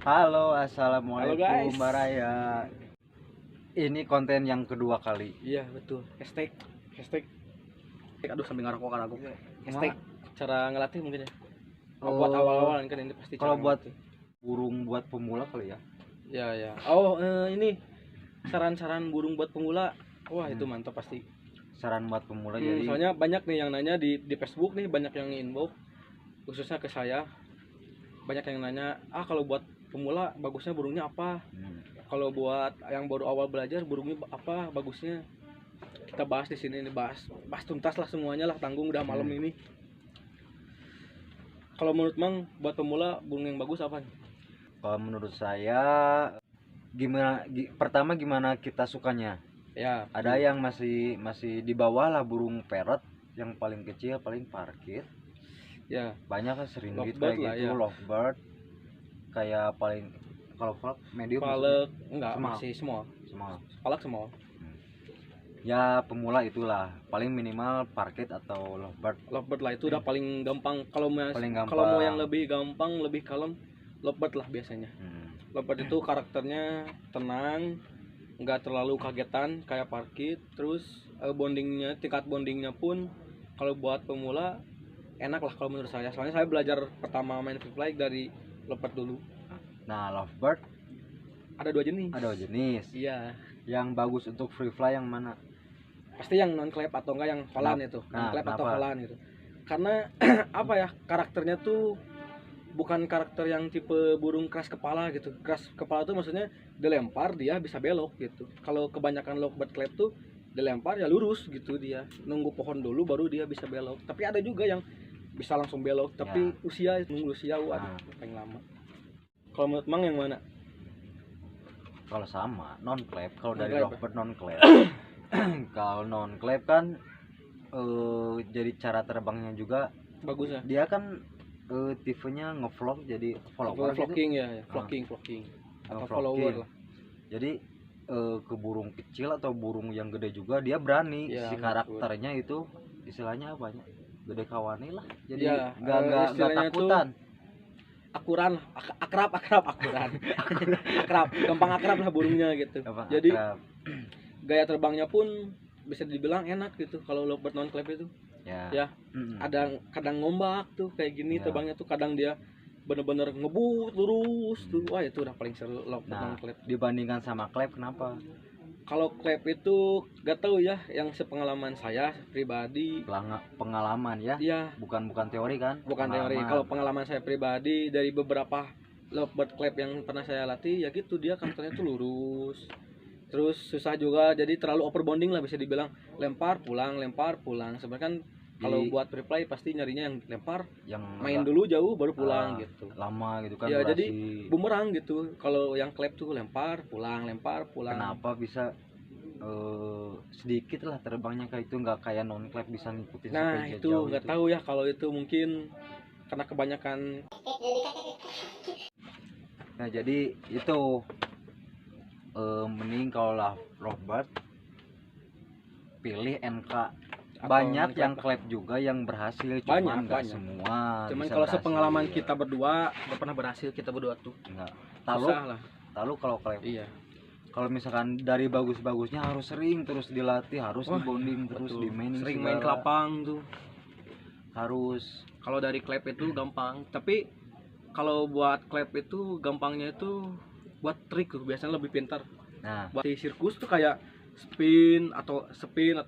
Halo, Halo assalamualaikum guys. Mbak Raya. Ini konten yang kedua kali. Iya betul. Hashtag, hashtag. Aduh sambil ngarokok kan aku. Ma- Hashtag cara ngelatih mungkin ya. Buat Oh, awal-awalan kan ini pasti kalau cara buat ngelatih. burung buat pemula kali ya. Ya ya. Oh ini saran-saran burung buat pemula. Wah itu Hmm, mantap pasti. Saran buat pemula jadi. Soalnya banyak nih yang nanya di Facebook nih, banyak yang inbox khususnya ke saya. Banyak yang nanya, kalau buat pemula bagusnya burungnya apa? hmm, Kalau buat yang baru awal belajar burungnya apa bagusnya? Kita bahas di sini nih, bahas tuntas lah semuanya lah, tanggung udah malam hmm. ini. Kalau menurut Mang buat pemula burung yang bagus apa nih? Kalau menurut saya pertama gimana kita sukanya. Ya Ada yang masih masih di bawah lah burung parrot yang paling kecil paling parkir. ya Banyak kan sering gitu lovebird kayak lah gitu, ya. lovebird kayak paling kalau frog medium maksudnya Palek enggak, small. masih small. Small. Palak small. Ya pemula itulah paling minimal parkit atau lovebird Lovebird lah itu udah paling gampang. Kalau paling kalau mau yang gampang. lebih gampang, lebih kalem, lovebird lah biasanya. Lovebird itu karakternya tenang, nggak terlalu kagetan kayak parkit. Terus bondingnya, tingkat bondingnya pun kalau buat pemula enak lah kalau menurut saya. Soalnya saya belajar pertama main free fly dari lovebird dulu. Nah lovebird Ada dua jenis. ada dua jenis. Iya. Yang bagus untuk free fly yang mana? Pasti yang non clap atau enggak yang Holland itu. Non Nah, clap atau kenapa? Holland gitu. Karena apa ya? Karakternya tuh bukan karakter yang tipe burung keras kepala gitu. Keras kepala tuh maksudnya dilempar dia bisa belok gitu. Kalau kebanyakan lovebird clap tuh dilempar ya lurus gitu dia. Nunggu pohon dulu baru dia bisa belok. Tapi ada juga yang bisa langsung belok, tapi usia nunggu usia waduh paling lama. Kalau menurut Mang yang mana? Kalau sama non clap, kalau dari Non-clap ya? lovebird non clap. Kalau non clap kan jadi cara terbangnya juga Bagus ya. dia kan tipenya ngevlog jadi follower gitu. Vlogging ya, vlogging atau Vlogging. follower lah. Jadi ke burung kecil atau burung yang gede juga dia berani Ya, si karakternya itu istilahnya apa ya, gede kawani lah jadi Ya, nggak istilahnya takutan. Akuran lah, akrab akuran. Akrab, gampang akrab lah burungnya gitu. Apa, Jadi akrab. gaya terbangnya pun bisa dibilang enak gitu kalau lovebird non clap itu. Ya, ada kadang ngombak tuh kayak gini Ya. terbangnya tuh, kadang dia bener-bener ngebut lurus tuh. Wah, itu udah paling seru lovebird Nah non clap. dibandingkan sama clap kenapa? Kalau clap itu gak tahu ya, yang sepengalaman saya pribadi, Pengalaman ya, iya bukan teori kan, bukan teori. pengalaman. Kalau pengalaman saya pribadi dari beberapa lovebird clap yang pernah saya latih ya gitu, dia karakternya tuh lurus. Terus susah juga, jadi terlalu over bonding lah bisa dibilang. Lempar pulang. Sebenarnya kan kalau Jadi, buat reply pasti nyarinya yang lempar, yang main agak, dulu jauh baru pulang gitu. lama gitu kan Ya durasi. jadi bumerang gitu. Kalau yang clap tuh lempar pulang. Kenapa bisa sedikit lah terbangnya kayak itu, nggak kayak non clap bisa ngikutin Nah sampai itu jauh nggak itu. tahu ya, kalau itu mungkin karena kebanyakan. Nah jadi itu mending kalau lah lovebird pilih NK. Banyak non-clap yang lah. clap juga yang berhasil, cuman nggak Banyak. semua Cuman bisa kalau berhasil. sepengalaman kita berdua nggak pernah berhasil, kita berdua tuh Nggak. susah lah. Tahu kalau clap. Iya. Kalau misalkan dari bagus-bagusnya harus sering terus dilatih, harus Wah, dibonding terus betul. dimainin Sering segala. main ke lapang tuh. Harus. Kalau dari clap itu gampang, tapi kalau buat clap itu gampangnya itu buat trik tuh biasanya lebih pintar. Nah, Buat di sirkus tuh kayak spin atau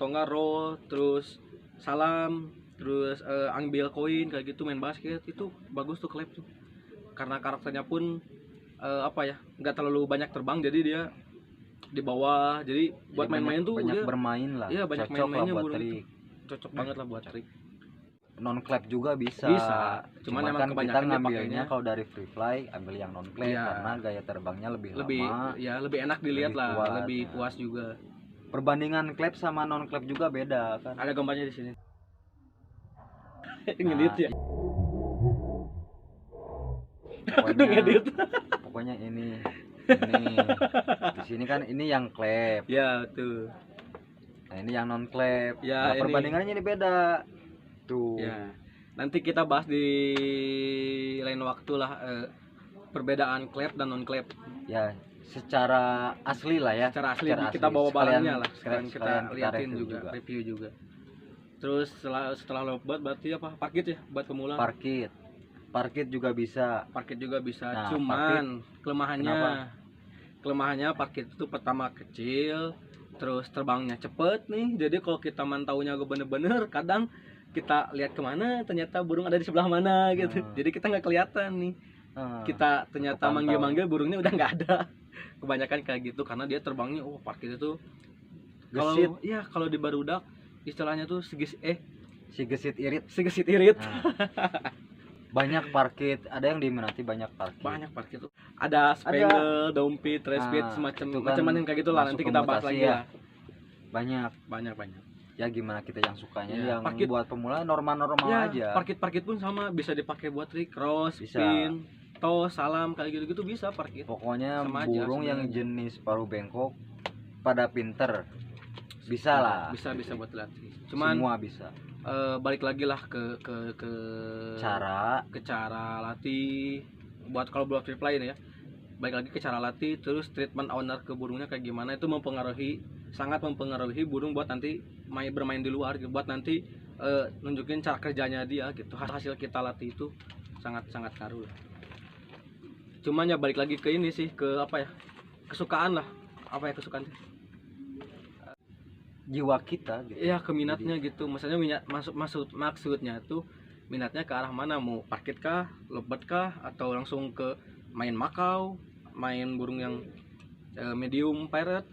enggak roll, terus salam, terus ambil koin kayak gitu, main basket itu bagus tuh clap tuh. Karena karakternya pun apa ya, nggak terlalu banyak terbang, jadi dia di bawah, jadi buat ya main-main tuh banyak dia bermain lah. iya banyak Cocok lah main-mainnya buat burung trik. itu. Cocok banget lah buat trik. Non clap juga bisa. Cuman emang kan kita kebanyakan dia ngambilnya pakainya- kalau dari free fly ambil yang non clap Iya. karena gaya terbangnya lebih Lebih lama. ya lebih enak dilihat lebih lah, kuat. lebih puas juga. Perbandingan clap sama non clap juga beda kan. Ada gambarnya di sini. Nah, Ngedit ya. Pokoknya, Ngedit. pokoknya ini di sini kan ini yang clap. Ya tuh. Nah, ini yang non clap. Ya, Nah, ini. perbandingannya ini beda. Tuh. Ya. Nanti kita bahas di lain waktu lah. perbedaan klep dan non klep. Ya secara asli lah ya, Secara asli secara kita asli. bawa Sekalian- barangnya lah, sekalian kita liatin juga, review juga. Terus setelah lovebird berarti apa? Parkit ya buat pemula. Parkit juga bisa. Parkit juga bisa. Nah, Cuman kenapa? kelemahannya parkit itu pertama kecil, terus terbangnya cepet nih. Jadi kalau kita mantaunya bener-bener, kadang kita lihat kemana ternyata burung ada di sebelah mana gitu. Jadi kita nggak kelihatan nih. Kita ternyata Kepantau. manggil-manggil burungnya udah nggak ada. Kebanyakan kayak gitu karena dia terbangnya parkit itu Gesit. kalau di barudak istilahnya tuh si gesit irit. segesit irit. Nah, banyak parkit, ada yang diminati banyak parkit. Banyak parkit tuh. Ada spangle, dompet, trespit, semacam itu kan macam yang kayak gitulah. masuk Nanti ke kita bahas mutasi lagi ya. lah. Banyak. Ya gimana kita yang sukanya, Ya, yang parkit. buat pemula normal-normal Ya, aja. parkit pun sama, bisa dipakai buat trik, cross, Bisa. spin, toss, salam, kayak gitu-gitu bisa parkit. Pokoknya Sama aja burung yang sebenarnya. jenis paruh bengkok pada pinter bisa lah. Bisa buat latih. Cuman Semua bisa. balik lagi lah ke cara latih. Buat kalau buat reply ini ya. Balik lagi ke cara latih, terus treatment owner ke burungnya kayak gimana, itu sangat mempengaruhi burung buat nanti bermain di luar gitu, buat nanti nunjukin cara kerjanya dia gitu. Hasil kita latih itu sangat ngaruh lah. Cuman ya balik lagi ke ini sih, ke apa ya, kesukaan lah. Apa ya kesukaan, Jiwa kita gitu. iya, ke minatnya gitu. Maksudnya maksudnya tuh minatnya ke arah mana, mau parkit kah, lovebird kah, atau langsung ke main makau, main burung yang medium parrot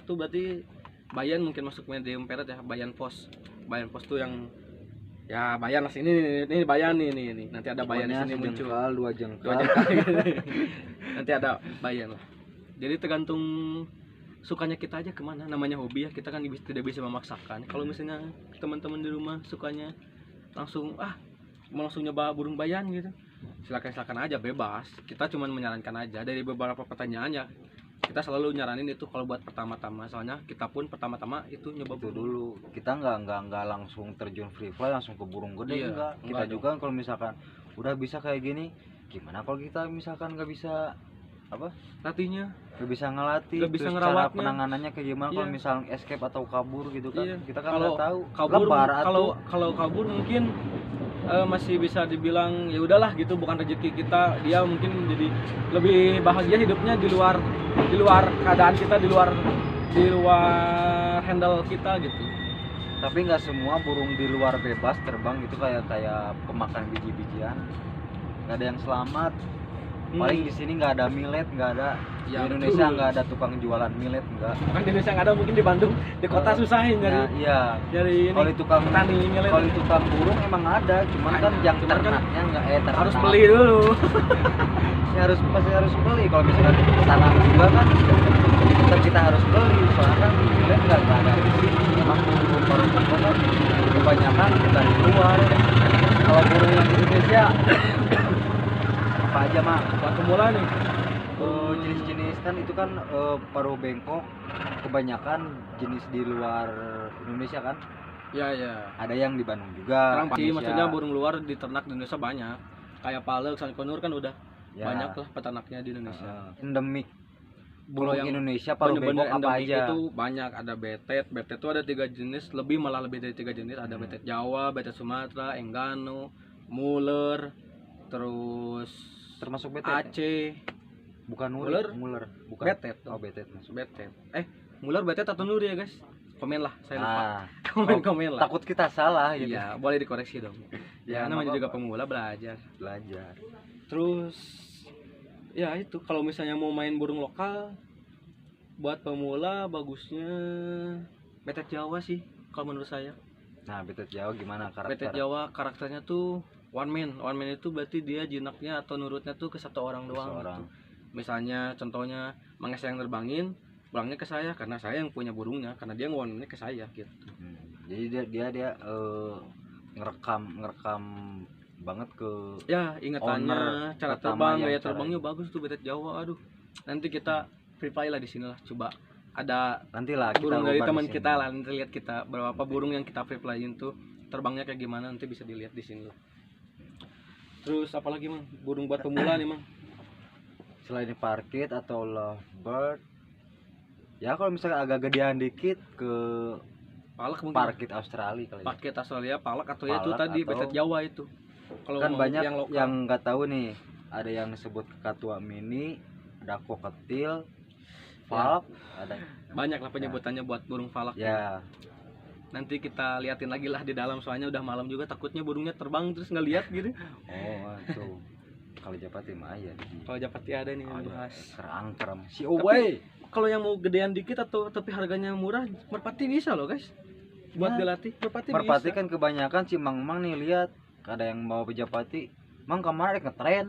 tuh berarti bayan, mungkin masuk medium parrot ya. Bayan pos tuh yang ya bayan lah, sini ini bayan nih nanti ada bayan di sini muncul Sejengkal, dua 2 jengkal. jengkal nanti ada bayan lah. Jadi tergantung sukanya kita aja kemana. Namanya hobi ya, kita kan tidak bisa memaksakan. Kalau misalnya teman-teman di rumah sukanya langsung mau langsung nyoba burung bayan gitu, silakan aja, bebas. Kita cuma menyarankan aja. Dari beberapa pertanyaan ya, kita selalu nyaranin itu kalau buat pertama-tama, soalnya kita pun pertama-tama itu nyoba Itu burung. dulu kita nggak langsung terjun free fly langsung ke burung gede. Iya, Kita enggak juga kalau misalkan udah bisa kayak gini, gimana kalau kita misalkan nggak bisa Latihnya nggak bisa ngelatih, Nggak bisa terus cara ngerawatnya. penanganannya kayak gimana kalau Iya. misalnya escape atau kabur gitu kan. Iya. Kita kan Kalau nggak tahu. kabur, Lebar kalau kabur mungkin masih bisa dibilang ya udahlah gitu, bukan rezeki kita. Dia mungkin jadi lebih bahagia hidupnya di luar keadaan kita, di luar handle kita gitu. tapi nggak semua burung di luar bebas terbang gitu, kayak pemakan biji-bijian. Nggak ada yang selamat. Paling di sini nggak ada millet, nggak ada. Ya, Di Indonesia betul. nggak ada tukang jualan millet, nggak. Bukan di Indonesia nggak ada, mungkin di Bandung, di kota susahin Nah, iya. nyari ini. Kalau di tukang petani millet. kalau di tukang burung emang ada, cuman kan yang Cuman kan ternaknya nggak harus beli dulu. Ya, pasti harus beli. Kalau misalkan tanam juga kan kita harus beli, soalnya kan millet nggak ada di sini. Emang burung paruh bengkok kan kebanyakan dari luar. Kalau burung yang di Indonesia apa aja mah? Buat pemula nih. Jenis-jenis kan itu kan paruh bengkok kebanyakan jenis di luar Indonesia kan. Ya. Ada yang di Bandung juga. Sekarang pasti Indonesia. maksudnya burung luar diternak di Indonesia banyak. Kayak palek, sankonur kan udah Ya, banyak lah peternaknya di Indonesia. endemik burung yang Indonesia paruh Bener-bener bengkok apa endemik aja? itu banyak. Ada betet itu ada 3 jenis, malah lebih dari 3 jenis. Ada betet Jawa, betet Sumatera, Enggano, Muler, terus Termasuk betet. Aceh. Bukan Muler? Muler. Bukan. Betet. Oh, betet masuk. Betet. Muler, betet atau nuri ya guys? Komen lah, saya lupa. Komen lah. Takut kita salah gitu. Iya, boleh dikoreksi dong. Ya, Ya, namanya nggak juga apa-apa. pemula belajar. Belajar. Terus ya itu, kalau misalnya mau main burung lokal buat pemula bagusnya betet Jawa sih kalau menurut saya. Nah, betet Jawa gimana Betet karakter? Jawa karakternya tuh one man itu berarti dia jinaknya atau nurutnya tuh ke satu orang doang Seorang. gitu. Misalnya contohnya Mang Esa yang nerbangin, pulangnya ke saya karena saya yang punya burungnya, karena dia ngewannya ke saya gitu. Jadi dia ngerekam banget ke Ya, ingatannya, owner cara pertama terbang, yang gaya cara- terbangnya bagus tuh betet Jawa. Aduh, nanti kita free fly lah di sini lah, coba ada nantilah kita burung dari ubah di teman sini. kita lah, nanti lihat kita berapa burung yang kita free flyin tuh terbangnya kayak gimana, nanti bisa dilihat di sini lah. Terus apalagi mang, burung buat pemula nih mang? selain parkit atau lovebird, ya kalau misalnya agak gedean dikit ke Palak mungkin. parkit Australia kali ya. Parkit Australia, palak atau ya itu Palak tadi atau- betet Jawa itu. Kalau Kan mau banyak yang lokal. yang nggak tahu nih, ada yang disebut Kakatua mini, ada koketil, falk, ada Banyak lah penyebutannya buat burung falak. ya. Nanti kita liatin lagi lah di dalam, soalnya udah malam juga, takutnya burungnya terbang terus nggak lihat gitu. Oh tuh kalau Japati mah ya Kalau Japati ada nih yang bahas. kerangker si Owei. Kalau yang mau gedean dikit atau tapi harganya murah, merpati bisa loh guys. Buat Ya. dilatih, merpati Merpati bisa. kan kebanyakan si Mang nih lihat ada yang bawa Japati. Mang kemarin ngetren.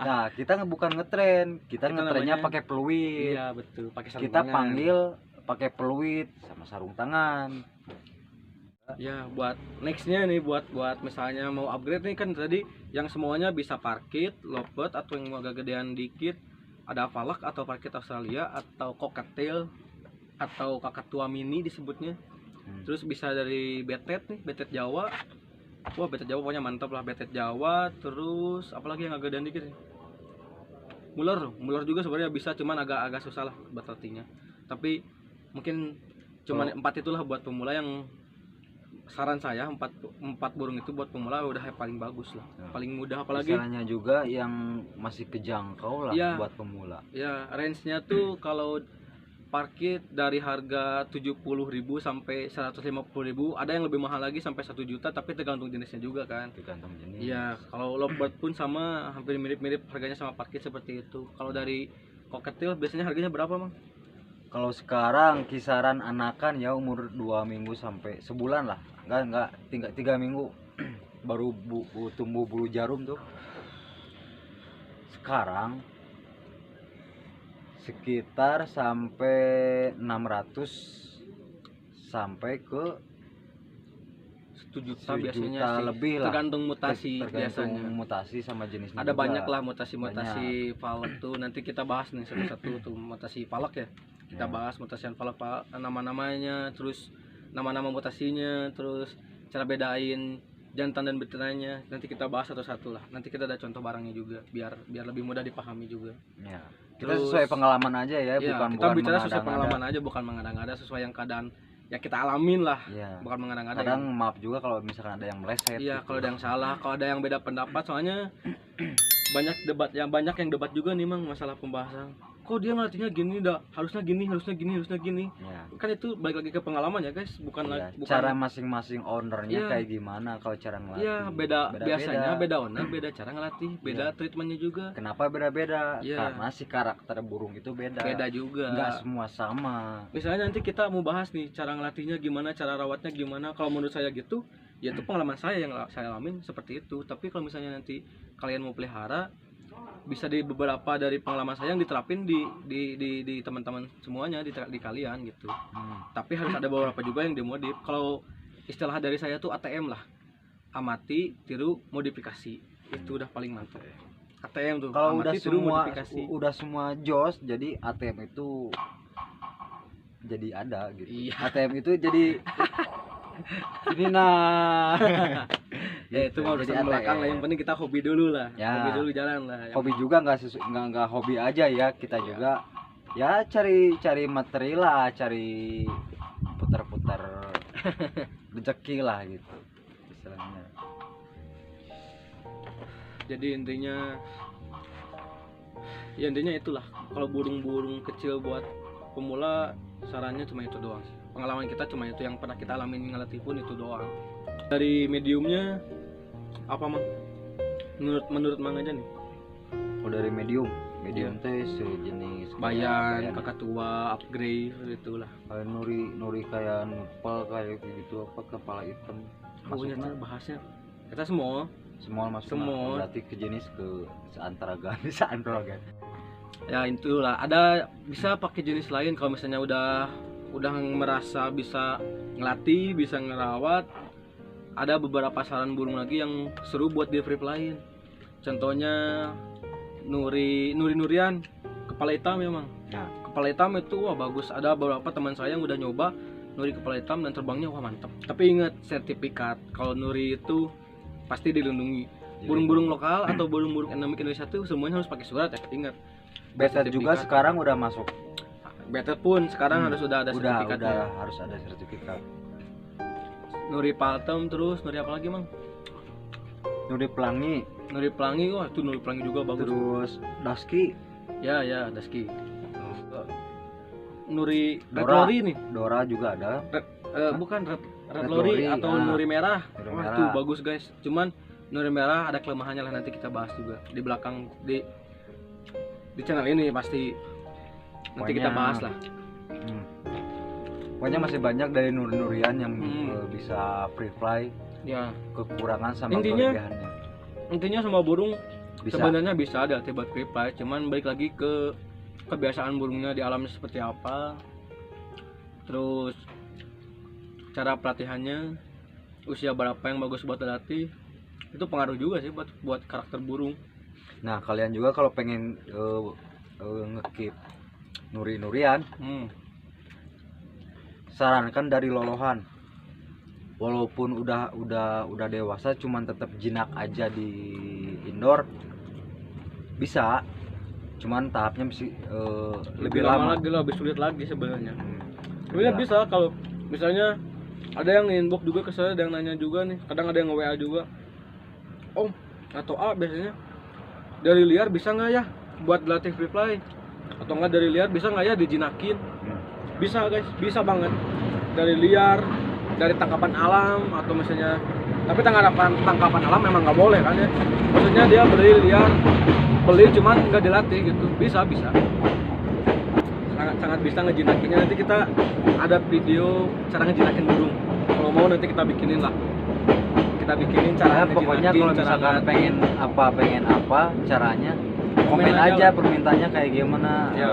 Nah, kita bukan ngetren, kita Kita ngetrennya namanya- pakai peluit. Iya betul, pakai sarung Kita tangan. panggil pakai peluit sama sarung tangan. Ya buat nextnya nih, buat misalnya mau upgrade nih, kan tadi yang semuanya bisa parkit, lovebird, atau yang mau agak gedean dikit ada falak atau parkit Australia atau cocktail atau kakatua mini disebutnya. Terus bisa dari betet nih, betet Jawa. Wah betet Jawa pokoknya mantap lah, betet Jawa. Terus apalagi yang agak gedean dikit nih, muler juga sebenarnya bisa, cuman agak susah lah berartinya. Tapi mungkin cuman 4 itulah buat pemula. Yang saran saya 4 burung itu buat pemula udah paling bagus lah, paling mudah. Apalagi Misalnya juga yang masih kejangkau lah Iya. buat pemula. ya range-nya tuh kalau parkit dari harga 70.000 sampai 150.000, ada yang lebih mahal lagi sampai 1 juta, tapi tergantung jenisnya juga kan. Tergantung jenis. Iya, kalau lovebird pun sama, hampir mirip-mirip harganya sama parkit seperti itu. Kalau dari cocktail biasanya harganya berapa, Mang? Kalau sekarang kisaran anakan ya umur 2 minggu sampai sebulan lah. Enggak 3 minggu baru tumbuh bulu jarum tuh. Sekarang sekitar sampai 600 sampai ke 1 juta 1 biasanya juta sih. lebih lah. Tergantung mutasi Tergantung biasanya. mutasi sama jenisnya Ada juga. banyak lah mutasi falak tuh. Nanti kita bahas nih satu-satu tuh mutasi falak ya. Kita Ya. bahas mutasian falak, nama-namanya, terus nama-nama mutasinya, terus cara bedain jantan dan betinanya. Nanti kita bahas satu-satu lah. Nanti kita ada contoh barangnya juga biar lebih mudah dipahami juga. Ya. Kita Terus- sesuai pengalaman aja ya, Iya, bukan kita bicara sesuai mengada-ngada. pengalaman aja, bukan mengada-ngada, sesuai yang keadaan yang kita alamin lah, Iya. bukan mengada-ngada. Kadang maaf juga kalau misalkan ada yang meleset. Iya, gitu. kalau ada yang salah, kalau ada yang beda pendapat, soalnya banyak yang debat juga nih Mang masalah pembahasan. Kok dia ngelatihnya gini dah, harusnya gini. Ya. Kan itu balik lagi ke pengalaman ya guys, bukan Iya, bukan cara masing-masing ownernya Iya. kayak gimana kalau cara ngelatih. Iya, biasanya beda owner, beda cara ngelatih, beda treatmentnya juga. Kenapa beda-beda? Iya. Karena si karakter burung itu beda. Beda juga. Nggak semua sama. Misalnya nanti kita mau bahas nih cara ngelatihnya gimana, cara rawatnya gimana. Kalau menurut saya gitu, ya itu pengalaman saya yang saya alamin seperti itu. Tapi kalau misalnya nanti kalian mau pelihara, bisa di beberapa dari pengalaman saya yang diterapin di teman-teman semuanya, di kalian gitu. Tapi harus ada beberapa juga yang dimodif. Kalau istilah dari saya tuh ATM lah, amati, tiru, modifikasi. Itu udah paling mantap. ATM tuh, Kalau udah amati, tiru, semua modifikasi. semua jos, jadi ATM itu jadi ada gitu. Iya. ATM itu jadi ini nah. Ya itu mah Jadi urusan belakang lah, ATM. yang penting kita hobi dulu lah. Ya. Hobi dulu jalan lah. Hobi juga nggak hobi aja ya, kita Iya. juga ya cari materi lah, cari putar-putar rezeki lah gitu istilahnya. Jadi intinya itulah, kalau burung-burung kecil buat pemula sarannya cuma itu doang sih. Pengalaman kita cuma itu, yang pernah kita alamin ngelatih pun itu doang. Dari mediumnya apa Mang? Menurut Mang aja nih. Kalau dari medium teh sejenis Bayan, kakatua, upgrade itulah. kayak nuri kayak nupal kayak gitu, apa kepala hitam Pokoknya masuknya bahasnya kita semua. semua masuk Semua. berarti ke jenis ke seantara gan. Ya itulah, ada bisa pakai jenis lain kalau misalnya udah merasa bisa ngelatih, bisa ngerawat. Ada beberapa saran burung lagi yang seru buat di free lain. Contohnya nurian kepala hitam memang. Nah, Kepala hitam itu wah bagus. Ada beberapa teman saya yang udah nyoba nuri kepala hitam dan terbangnya wah mantap. Tapi ingat sertifikat, kalau nuri itu pasti dilindungi. burung-burung lokal atau burung-burung endemik Indonesia tuh semuanya harus pakai surat ya, ingat. Betet juga sekarang udah masuk. Betet pun sekarang harus udah ada sertifikatnya. Udah harus ada sertifikat. Nuri Paltem, terus Nuri apa lagi mang? Nuri Pelangi, Wah itu Nuri Pelangi juga bagus. terus Daski, Ya Daski. Nuri Red Dora. Lori nih. Dora juga ada. Bukan Red Red Lori Lori, atau Nuri Merah. Nuri Wah Merah. itu bagus guys. Cuman Nuri Merah ada kelemahannya lah, nanti kita bahas juga di belakang di channel ini pasti nanti kita bahas lah. Pokoknya masih banyak dari nuri-nurian yang bisa free fly, Ya kekurangan sama Intinya, kelebihannya. intinya semua burung Bisa. sebenarnya bisa ada buat free fly, cuman balik lagi ke kebiasaan burungnya di alamnya seperti apa, terus cara pelatihannya, usia berapa yang bagus buat dilatih, itu pengaruh juga sih buat karakter burung. Nah, kalian juga kalau pengen ngekeep nuri-nurian, sarankan dari lolohan. Walaupun udah dewasa, cuman tetap jinak aja di indoor bisa, cuman tahapnya mesti lebih lama. lagi, lebih sulit lagi sebenarnya. Iya. Sebenarnya bisa kalau misalnya ada yang inbox juga ke saya, ada yang nanya juga nih, kadang ada yang WA juga, Om atau A biasanya dari liar bisa nggak ya buat latih free fly, atau nggak dari liar bisa nggak ya dijinakin? Bisa guys, bisa banget dari liar, dari tangkapan alam atau misalnya, tapi tangkapan alam memang nggak boleh kan ya, maksudnya dia beli cuman nggak dilatih gitu, bisa sangat bisa ngejinakinnya. Nanti kita ada video cara ngejinakin burung, kalau mau nanti kita bikinin cara Ya, pokoknya kalau misalkan pengen apa caranya, komen aja permintaannya kayak gimana. Ya.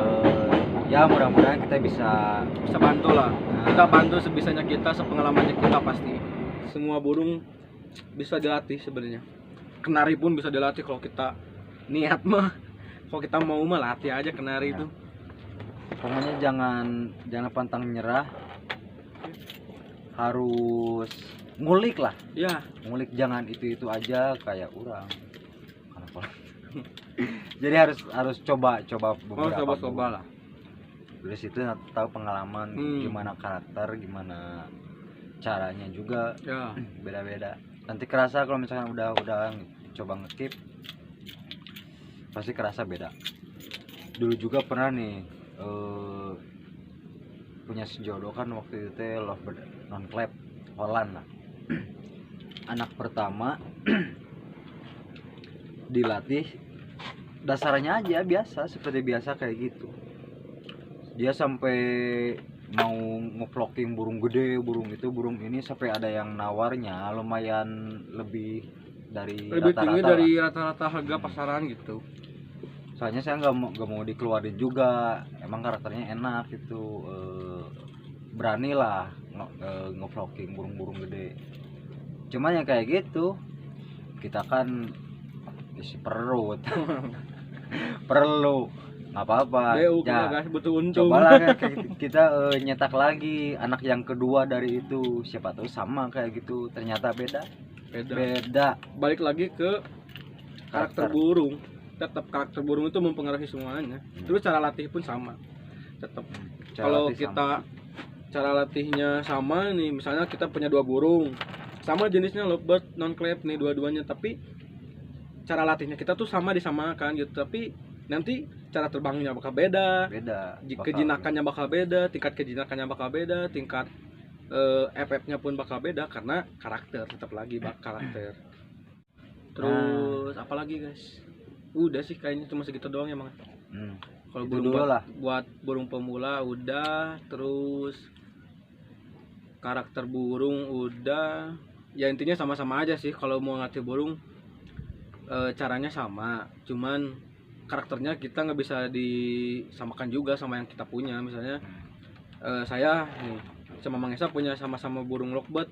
Ya mudah-mudahan kita bisa bantu lah. Kita bantu sebisanya kita, sepengalamannya kita pasti. Semua burung bisa dilatih sebenarnya. Kenari pun bisa dilatih kalau kita niat mah. Kalau kita mau mah latih aja kenari itu. Pokoknya jangan pantang nyerah. Harus ngulik lah. Ya, Ngulik, jangan itu aja kayak orang. Kenapa? Jadi harus coba beberapa coba burung. lah. Dari situ tahu pengalaman gimana karakter, gimana caranya juga. Ya, Beda-beda. Nanti kerasa kalau misalkan udah coba ngekip, pasti kerasa beda. Dulu juga pernah nih punya sejodoh kan, waktu itu teh lovebird non clap Holland lah. Anak pertama dilatih dasarnya aja biasa, seperti biasa kayak gitu. Dia sampai mau ngevlogging burung gede, burung ini sampai ada yang nawarnya lumayan lebih dari tinggi rata-rata dari lah. rata-rata harga pasaran gitu. Soalnya saya nggak mau dikeluarin juga, emang karakternya enak gitu. Berani lah ngevlogging burung gede. Cuman yang kayak gitu kita kan isi perut perlu nggak apa-apa Ya, guys, butuh untung. cobalah kita nyetak lagi anak yang kedua dari itu, siapa tahu sama kayak gitu, ternyata beda. Balik lagi ke karakter burung. Tetap karakter burung itu mempengaruhi semuanya. Terus cara latih pun sama. Tetap kalau kita cara latihnya sama nih, misalnya kita punya dua burung sama jenisnya lovebird non clap nih dua-duanya, tapi cara latihnya kita tuh sama disamakan gitu, tapi nanti cara terbangnya bakal beda, kejinakannya bakal beda, tingkat kejinakannya bakal beda, tingkat FF-nya pun bakal beda karena karakter, tetap lagi karakter. Terus apa lagi guys? Udah sih kayaknya cuma segitu doang ya Mang. Kalau burung buat burung pemula udah, terus karakter burung udah. Ya intinya sama-sama aja sih kalau mau ngelatih burung, caranya sama, cuman karakternya kita nggak bisa disamakan juga sama yang kita punya. Misalnya saya nih sama Mang Esa punya sama-sama burung lovebird,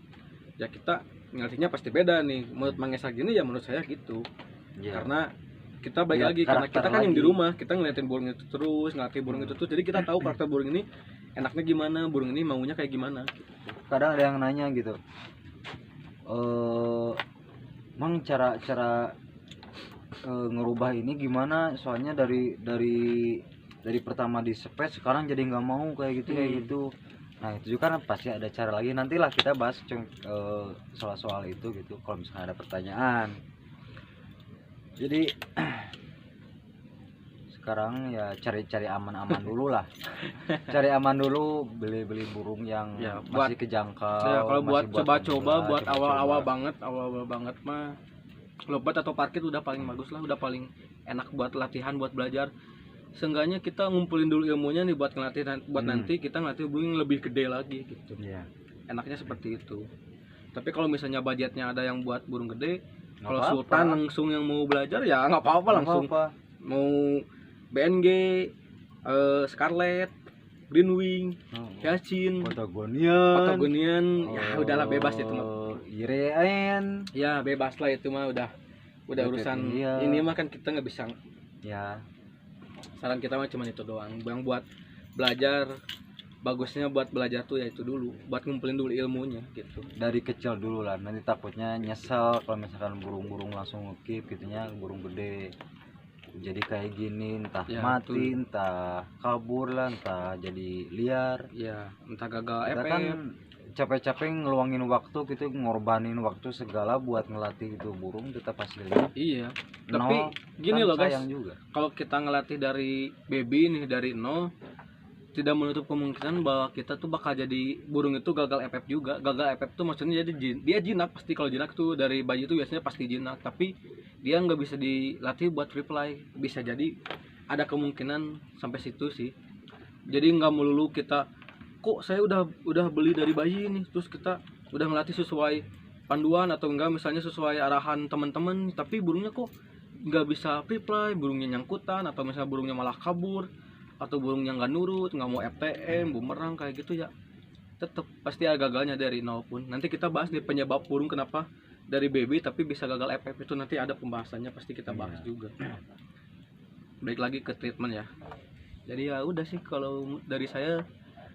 ya kita ngelatihnya pasti beda nih. Menurut Mang Esa gini, ya menurut saya gitu. Karena kita balik lagi, karena kita kan yang di rumah, kita ngeliatin burung itu terus, ngelatih burung itu terus, jadi kita tahu karakter burung ini enaknya gimana, burung ini maunya kayak gimana. Kadang ada yang nanya gitu, Mang cara ngerubah ini gimana? Soalnya dari pertama di sepet sekarang jadi nggak mau kayak gitu. Nah itu juga kan pasti ada cara lagi, nantilah kita bahas soal itu gitu kalau misalnya ada pertanyaan. Jadi sekarang ya cari aman-aman dulu lah. Cari aman dulu, beli burung yang Ya, masih kejangkau. Ya, kalau buat masih coba-coba pemula, buat coba-coba. awal banget mah lompat atau parkir udah paling bagus lah, udah paling enak buat latihan, buat belajar. Seenggaknya kita ngumpulin dulu ilmunya nih buat ngelatih, buat nanti kita ngelatih burung yang lebih gede lagi gitu. Iya. Enaknya seperti itu. Tapi kalau misalnya budgetnya ada yang buat burung gede, Nggak kalau apa-apa. Sultan langsung yang mau belajar ya nggak apa-apa, langsung Apa-apa. mau BNG, Scarlet, Greenwing, Yacin, Patagonian, ya udahlah bebas itu mah. Ireen. Ya bebas lah itu mah, udah urusan Iya. ini mah kan kita nggak bisa. Ya. Saran kita mah cuma itu doang. Yang buat belajar, bagusnya buat belajar tuh ya itu dulu, buat ngumpulin dulu ilmunya gitu. Dari kecil dulu lah, nanti takutnya nyesel kalau misalkan burung-burung langsung ngekip gitunya, burung gede jadi kayak gini, entah Ya, mati, entah kabur lah, entah jadi liar. Ya entah gagal Kita efek. kan capek-capek ngeluangin waktu gitu, ngorbanin waktu segala buat ngelatih itu burung, tetap hasilnya Iya. nol. Tapi gini Kan loh guys, sayang juga. kalau kita ngelatih dari baby nih, dari nol, tidak menutup kemungkinan bahwa kita tuh bakal jadi burung itu gagal efek juga. Gagal efek tuh maksudnya jadi dia jinak pasti. Kalau jinak tuh dari bayi itu biasanya pasti jinak, tapi dia nggak bisa dilatih buat reply. Bisa jadi ada kemungkinan sampai situ sih. Jadi nggak melulu kita kok saya udah beli dari bayi nih, terus kita udah ngelatih sesuai panduan atau enggak misalnya sesuai arahan teman-teman, tapi burungnya kok nggak bisa reply, burungnya nyangkutan, atau misalnya burungnya malah kabur, atau burungnya nggak nurut, nggak mau FTM, bumerang kayak gitu ya, tetap pasti ada gagalnya dari nol pun. Nanti kita bahas nih penyebab burung kenapa dari baby tapi bisa gagal FF, itu nanti ada pembahasannya, pasti kita bahas juga. Balik lagi ke treatment ya. Jadi ya udah sih kalau dari saya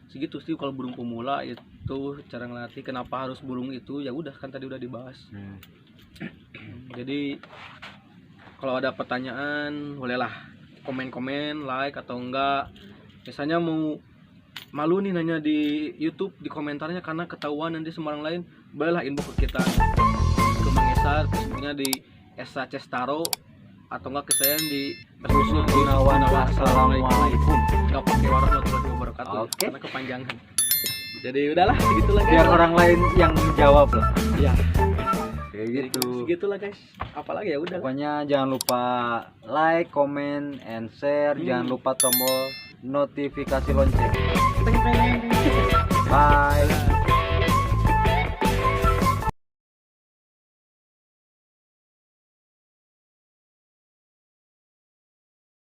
segitu sih. Kalau burung pemula itu cara ngelatih, kenapa harus burung itu, ya udah kan tadi udah dibahas. Jadi kalau ada pertanyaan bolehlah komen-komen, like atau enggak. Misalnya mau malu nih nanya di YouTube di komentarnya karena ketahuan nanti sama orang lain, bolehlah inbox ke kita, ke Mang Esa, Facebooknya di Esa Cestaro, atau enggak ke saya di Facebooknya Gunawan. Assalamualaikum. Nggak pakai warahmatullahi wabarakatuh Oke. karena kepanjangan. Jadi udahlah segitulah guys. Biar orang lain yang jawab lah. Ya Kayak jadi gitu. segitulah guys. Apalagi ya udah. Pokoknya jangan lupa like, comment, and share. Jangan lupa tombol notifikasi lonceng. Teng, teng, teng. Bye.